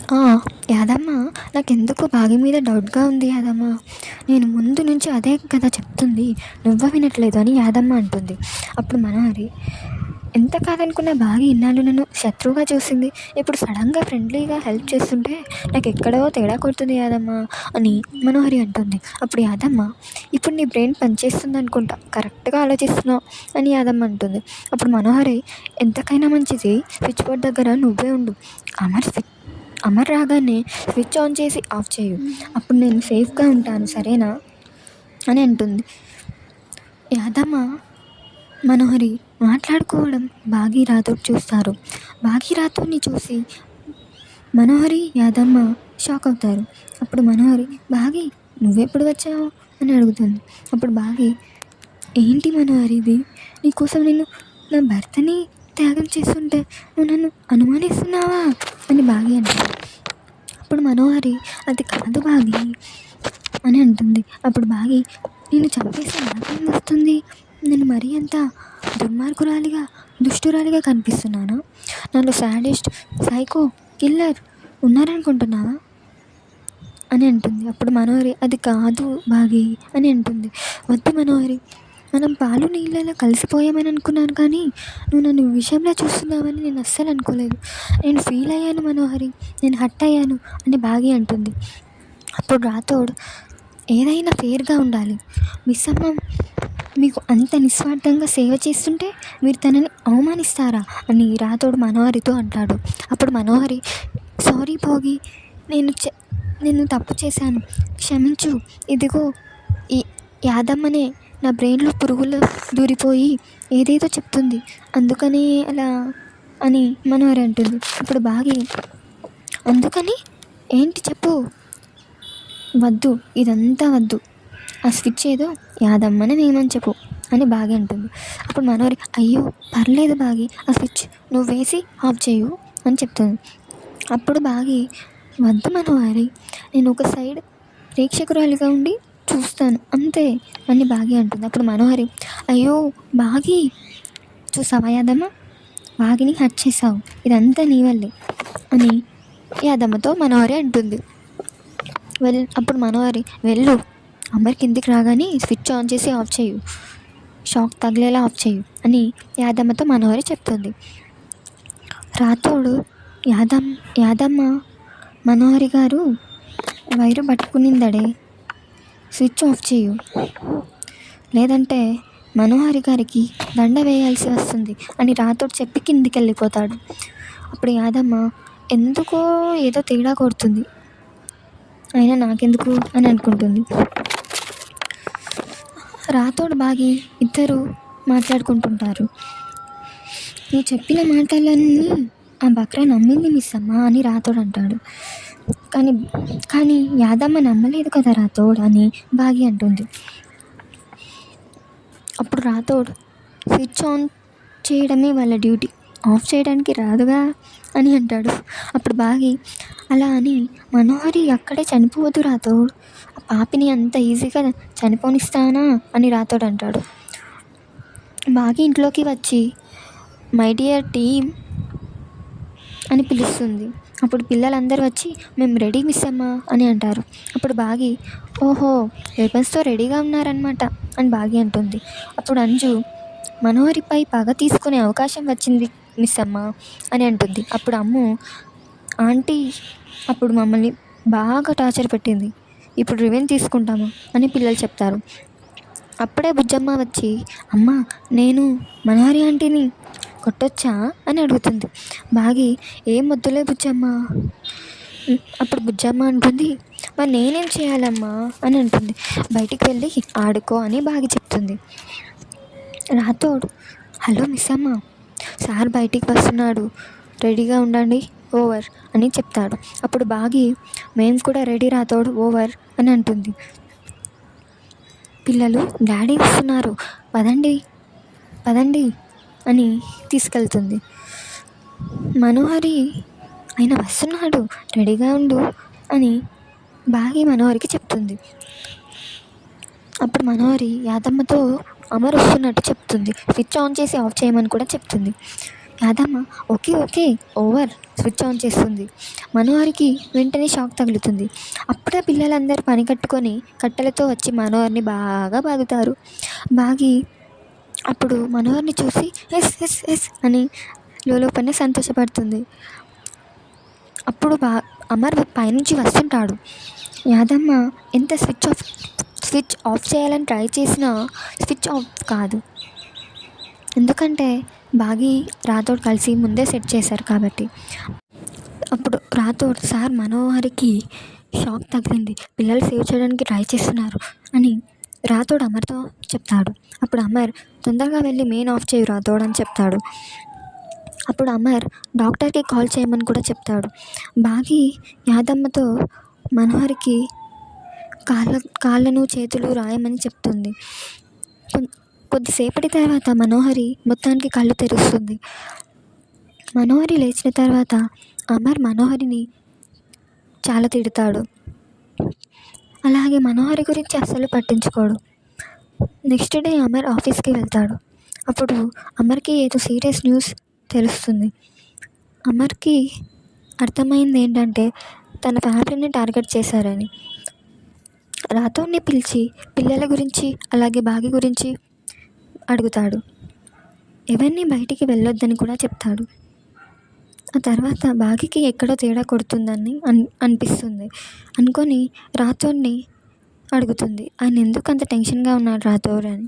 ఆ! యాదమ్మ, నాకెందుకో భాగ్య మీద డౌట్‌గా ఉంది యాదమ్మ. నేను ముందు నుంచి అదే కదా చెప్తుంది. నువ్వే వినట్లేదు అని యాదమ్మ అంటుంది. అప్పుడు మనోహరి, ఎంత కాదనుకున్నా భాగ్య ఇన్నాళ్ళు నన్ను శత్రువుగా చూసింది. ఇప్పుడు సడన్‌గా ఫ్రెండ్లీగా హెల్ప్ చేస్తుంటే నాకెక్కడో తేడా కొడుతుంది యాదమ్మ అని మనోహరి అంటుంది. అప్పుడు యాదమ్మ, ఇప్పుడు నీ బ్రెయిన్ పనిచేస్తుందనుకుంటా. కరెక్ట్‌గా ఆలోచిస్తున్నావు అని యాదమ్మ అంటుంది. అప్పుడు మనోహరి, ఎంతకైనా మంచిది స్విచ్ బోర్డ్ దగ్గర నువ్వే ఉండు. అమర్ రాగానే స్విచ్ ఆన్ చేసి ఆఫ్ చేయు. అప్పుడు నేను సేఫ్గా ఉంటాను సరేనా అని అంటుంది. యాదమ్మ, మనోహరి మాట్లాడుకోవడం భాగీరథుడు చూస్తారు. భాగీరథుడిని చూసి మనోహరి, యాదమ్మ షాక్ అవుతారు. అప్పుడు మనోహరి, భాగి నువ్వెప్పుడు వచ్చావు అని అడుగుతుంది. అప్పుడు భాగి, ఏంటి మనోహరి ఇది, నీకోసం నేను నా భర్తని త్యాగం చేస్తుంటే నువ్వు నన్ను అనుమానిస్తున్నావా అని భాగి అంటుంది. అప్పుడు మనోహరి, అది కాదు భాగి అని అంటుంది. అప్పుడు భాగి, నేను చంపేస్తే నాకేం వస్తుంది, నేను మరీ అంత దుర్మార్గురాలిగా దుష్టురాలిగా కనిపిస్తున్నానా, నన్ను సాడిస్ట్ సైకో కిల్లర్ ఉన్నారనుకుంటున్నావా అని అంటుంది. అప్పుడు మనోహరి, అది కాదు భాగి అని అంటుంది. వద్దు మనోహరి, మనం పాలు నీళ్ళలో కలిసిపోయామని అనుకున్నాను, కానీ నువ్వు నన్ను విషయంలో చూస్తున్నావని నేను అస్సలు అనుకోలేదు. నేను ఫీల్ అయ్యాను మనోహరి, నేను హర్ట్ అయ్యాను అని భాగి అంటుంది. అప్పుడు రాథోడ్, ఏదైనా ఫెయిర్గా ఉండాలి. మిస్ అమ్మ మీకు అంత నిస్వార్థంగా సేవ చేస్తుంటే మీరు తనని అవమానిస్తారా అని రాథోడ్ మనోహరితో అంటాడు. అప్పుడు మనోహరి, సారీ భోగి, నేను తప్పు చేశాను, క్షమించు. ఇదిగో ఈ యాదమ్మనే నా బ్రెయిన్లో పురుగులు దూరిపోయి ఏదేదో చెప్తుంది, అందుకని అలా అని మనోహరి అంటుంది. ఇప్పుడు భాగి, అందుకని ఏంటి చెప్పు. వద్దు, ఇదంతా వద్దు, ఆ స్విచ్ ఏదో యాదమ్మని నేమని చెప్పు అని భాగి అంటుంది. అప్పుడు మనోహరి, అయ్యో పర్లేదు భాగి, ఆ స్విచ్ నువ్వు వేసి ఆఫ్ చేయు అని చెప్తుంది. అప్పుడు భాగి, వద్దు మనోహరి, నేను ఒక సైడ్ ప్రేక్షకురాలిగా ఉండి చూస్తాను అంతే అని భాగి అంటుంది. అప్పుడు మనోహరి, అయ్యో భాగి, చూసావా యాదమ్మ, భాగిని హర్ట్ చేసావు, ఇదంతా నీ వల్లే అని యాదమ్మతో మనోహరి అంటుంది. అప్పుడు మనోహరి, వెళ్ళు, అమర్ కిందికి రాగానే స్విచ్ ఆన్ చేసి ఆఫ్ చేయు, షాక్ తగిలేలా ఆఫ్ చేయు అని యాదమ్మతో మనోహరి చెప్తుంది. రాథోడు, యాదమ్మ, మనోహరి గారు వైరు పట్టుకునిందడే, స్విచ్ ఆఫ్ చేయు, లేదంటే మనోహరి గారికి దండ వేయాల్సి వస్తుంది అని రాథోడ్ చెప్పి కిందికి వెళ్ళిపోతాడు. అప్పుడు యాదమ్మ, ఎందుకో ఏదో తేడా కొడుతుంది, అయినా నాకెందుకు అని అనుకుంటుంది. రాథోడ్ భాగి ఇద్దరు మాట్లాడుకుంటుంటారు. నువ్వు చెప్పిన మాటలన్నీ ఆ బక్రా నమ్మింది మిస్ అమ్మ అని రాథోడ్ అంటాడు. కానీ యాదమ్మ నమ్మలేదు కదా రాథోడ్ అని భాగి అంటుంది. అప్పుడు రాథోడ్, స్విచ్ ఆన్ చేయడమే వాళ్ళ డ్యూటీ, ఆఫ్ చేయడానికి రాదుగా అని అంటాడు. అప్పుడు భాగి, అలా అని మనోహరి అక్కడే చనిపోవద్దు రాథోడ్, ఆ పాపిని అంత ఈజీగా చనిపోనిస్తానా అని రాథోడ్ అంటాడు. భాగి ఇంట్లోకి వచ్చి మై డియర్ టీమ్ అని పిలుస్తుంది. అప్పుడు పిల్లలందరూ వచ్చి మేము రెడీ మిస్ అమ్మా అని అంటారు. అప్పుడు భాగి, ఓహో వెపన్స్తో రెడీగా ఉన్నారనమాట అని భాగి అంటుంది. అప్పుడు అంజు, మనోహరిపై పగ తీసుకునే అవకాశం వచ్చింది మిస్ అమ్మ అని అంటుంది. అప్పుడు అమ్ము, ఆంటీ అప్పుడు మమ్మల్ని బాగా టార్చర్ పెట్టింది, ఇప్పుడు రివెంజ్ తీసుకుంటాము అని పిల్లలు చెప్తారు. అప్పుడే బుజ్జమ్మ వచ్చి, అమ్మ నేను మనోహరి ఆంటీని కొట్టొచ్చా అని అడుగుతుంది. భాగి, ఏం వద్దులే బుజ్జమ్మ. అప్పుడు బుజ్జమ్మ అంటుంది, మరి నేనేం చేయాలమ్మా అని అంటుంది. బయటికి వెళ్ళి ఆడుకో అని భాగి చెప్తుంది. రాథోడ్, హలో మిస్ అమ్మ, సార్ బయటికి వస్తున్నాడు, రెడీగా ఉండండి, ఓవర్ అని చెప్తాడు. అప్పుడు భాగి, మేము కూడా రెడీ రాథోడ్, ఓవర్ అని అంటుంది. పిల్లలు, డాడీ వస్తున్నారు, పదండి పదండి అని తీసుకెళ్తుంది. మనోహరి, ఆయన వస్తున్నాడు, రెడీగా ఉండు అని భాగి మనోహరికి చెప్తుంది. అప్పుడు మనోహరి యాదమ్మతో అమర్ వస్తున్నట్టు చెప్తుంది, స్విచ్ ఆన్ చేసి ఆఫ్ చేయమని కూడా చెప్తుంది. Yadamma okay okay over switch on చేస్తుంది. మనోహరికి వెంటనే షాక్ తగులుతుంది. అప్పుడే పిల్లలందరూ పని కట్టుకొని కట్టెలతో వచ్చి మనోహర్ని బాగా బాదుతారు. బాగి అప్పుడు మనోహర్ని చూసి ఎస్ ఎస్ ఎస్ అని లోపలనే సంతోషపడుతుంది. అప్పుడు అమర్ పైనుంచి వస్తుంటాడు. యాదమ్మ ఎంత స్విచ్ ఆఫ్ చేయాలని ట్రై చేసినా స్విచ్ ఆఫ్ కాదు. ఎందుకంటే బాగి రాథోడ్ కలిసి ముందే సెట్ చేశారు కాబట్టి. అప్పుడు రాథోడ్ సార్ మనోహరికి షాక్ తగిలింది, పిల్లలు సేవ్ చేయడానికి ట్రై చేస్తున్నారు అని రాథోడ్ అమర్తో చెప్తాడు. అప్పుడు అమర్ తొందరగా వెళ్ళి మెయిన్ ఆఫ్ చేయు రాథోడ్ అని చెప్తాడు. అప్పుడు అమర్ డాక్టర్కి కాల్ చేయమని కూడా చెప్తాడు. బాగి యాదమ్మతో మనోహరికి కాళ్ళను చేతులు రాయమని చెప్తుంది. కొద్దిసేపటి తర్వాత మనోహరి మొత్తానికి కళ్ళు తెరుస్తుంది. మనోహరి లేచిన తర్వాత అమర్ మనోహరిని చాలా తిడతాడు. అలాగే మనోహరి గురించి అస్సలు పట్టించుకోడు. నెక్స్ట్ డే అమర్ ఆఫీస్కి వెళ్తాడు. అప్పుడు అమర్కి ఏదో సీరియస్ న్యూస్ తెలుస్తుంది. అమర్కి అర్థమైంది ఏంటంటే తన ఫ్యామిలీని టార్గెట్ చేశారని. రాథోడ్ని పిలిచి పిల్లల గురించి అలాగే బాగి గురించి అడుగుతాడు. ఎవరిని బయటికి వెళ్ళొద్దని కూడా చెప్తాడు. ఆ తర్వాత బాగికి ఎక్కడో తేడా కొడుతుందని అనిపిస్తుంది. అనుకొని రాథోడ్ని అడుగుతుంది, ఆయన ఎందుకు అంత టెన్షన్గా ఉన్నాడు రాథోడ్ అని.